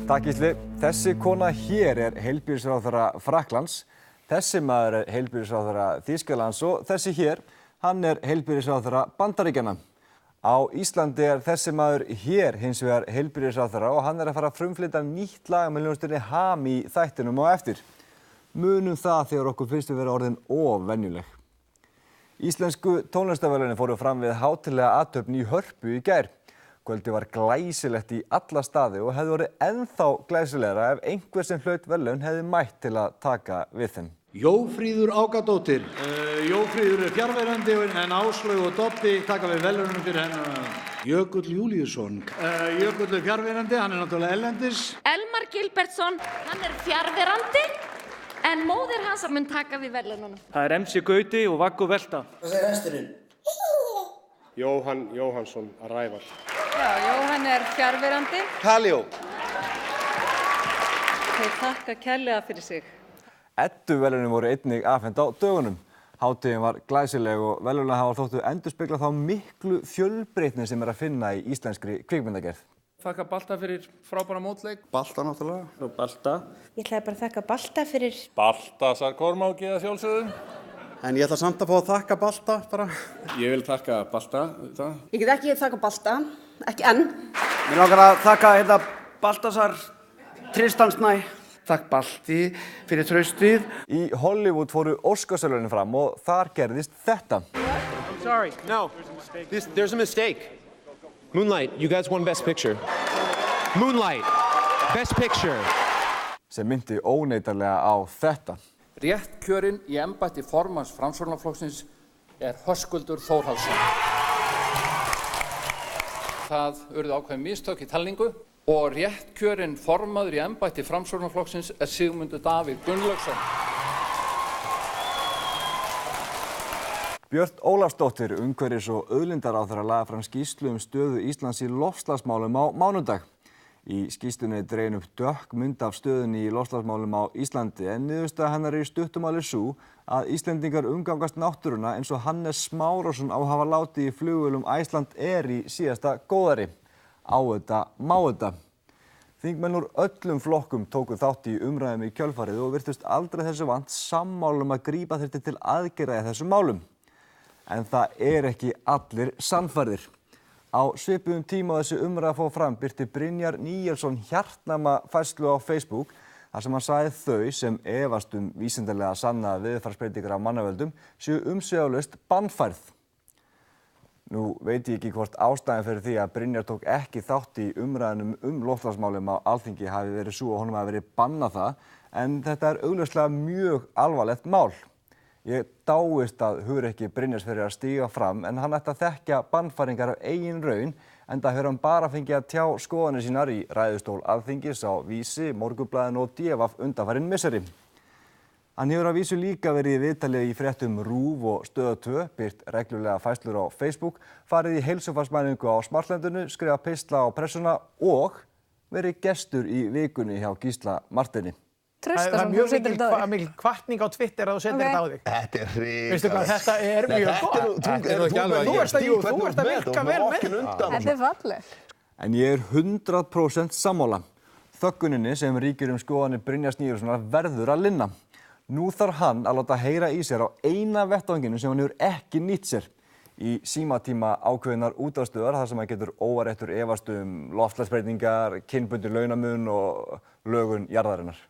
Takk Gísli. Þessi kona hér heilbrigðisráðherra Frakklands, þessi maður heilbrigðisráðherra Þýskalands og þessi hér, hann heilbrigðisráðherra Bandaríkjanna. Á Íslandi þessi maður hér hins vegar heilbrigðisráðherra og hann að fara að frumflytja nýtt lag með hljómsveitinni Ham í þættinum á eftir. Munum það þegar okkur finnst við vera orðin of venjuleg. Íslensku tónlistarverðlaunin fóru fram við hátíðlega athöfn í Hörpu í gær. Kvöldið var glæsilegt í alla staði og hefði verið ennþá glæsilegra ef einhver sem hlaut verðlaun hefði mætt til að taka við þeim. Jófríður Ágadóttir. Jófríður fjarverandi en Áslaug og Doddi taka við verðlaunum fyrir hennar. Jökull Júlíusson. Jökull fjarverandi, hann náttúrulega ellendis. Elmar Gilbertsson, hann fjarverandi en móðir hans mun taka við verðlaununum. Það MC Gauti og Vaggo Velta. Hvað segir hesturinn? Jóhann Jóhannsson, Rævar. Já, Jóhann fjarverandi. Kaljó. Þeir þakka kærlega fyrir sig. Edduverðlaunin voru einnig afhent á dögunum. Hátíðin var glæsileg og verðlaunahafar þóttu endurspegla þá miklu fjölbreytni sem að finna í íslenskri kvikmyndagerð. Þakka Balta fyrir frábæra mótleik. Balta náttúrulega. Og Balta. Ég ætlaði bara að þakka Balta fyrir... Baltasar Kormáki að sjálfsögðu. En ég ætla samt að fá að þakka Balta bara. Ég vil þakka Balta. Ég get ekki þakka Balta, ekki enn. Mér langar að þakka Baltasar Tristansnæ. Takk Balti fyrir traustið. Í Hollywood fóru Óskarsverðlaunin fram og þar gerðist þetta. Sorry, no, there's a mistake. Moonlight, you guys won Best Picture. Moonlight, Best Picture. Sem myndi óneitanlega á þetta. Rétt kjörinn í embætti formanns Framsóknarflokksins Höskuldur Þórhallsson. Það urðu ákveðin mistök í talningu og rétt kjörinn formaður í embætti Framsóknarflokksins Sigmundur Davíð Gunnlaugsson. Björt Ólafsdóttir, umhverfis- og auðlindaráðherra lagði fram skýrslu stöðu Íslands í loftslagsmálum á mánudag. Í skýrslunni dregin upp dökk mynd af stöðunni í loftslagsmálum á Íslandi en niðurstaða hennar í stuttumáli sú að Íslendingar umgangast náttúruna eins og Hannes Smárason á að hafa látið í flugvélum Iceland Air í síðasta góðæri. Á þetta, má þetta. Þingmenn úr öllum flokkum tóku þátt í umræðum í kjölfarið og virtust aldrei þessu vant sammála að grípa þyrfti til aðgerða í þessum málum. En það ekki allir sannfærðir. Á svipuðum tíma þessi umræða fór fram birti Brynjar Níelsson hjartnæma færslu á Facebook þar sem hann sagði þau sem efast vísindalega sannaða veðurfarsbreytingar af mannavöldum séu umsvifalaust bannfærð. Nú veit ég ekki hvort ástæðan fyrir því að Brynjar tók ekki þátt í umræðunum loftslagsmálum á Alþingi hafi verið sú að honum hafi verið bannað það en þetta augljóslega mjög alvarlegt mál. Ég dáist að hugrekki Brynjars fyrir að stíga fram en hann ætti að þekkja bannfæringar af eigin raun enda hefur hann bara fengið að tjá skoðanir sínar í ræðustól Alþingis á Vísi, Morgunblaðinu og DV undanfarin misseri. Hann hefur að vísu líka verið í viðtali í fréttum RÚV og Stöð 2, birt reglulega færslur á Facebook, farið í heilsufarsmælingu á Smartlendinu, skrifað pistla á Pressuna og verið gestur í vikunni hjá Gísla Marteini. Það mjög mikil hvatning á Twitter að þú setur þetta á þig. Þetta hrikast. Veistu hvað, þetta mjög gott. Þú ert að virka vel með þetta. Þetta falleg. En ég 100% sammála. Þögguninni sem ríkir skoðanir Brynjars Níelssonar verður að linna. Nú þarf hann að láta heyra í sér á eina vettvanginu sem hann hefur ekki nýtt sér. Í símatíma ákveðinnar útvarpsstöðvar þar sem hann getur óáreittur efast loftslagsbreytingar, kynbundinn launamun og lögun jarðarinnar.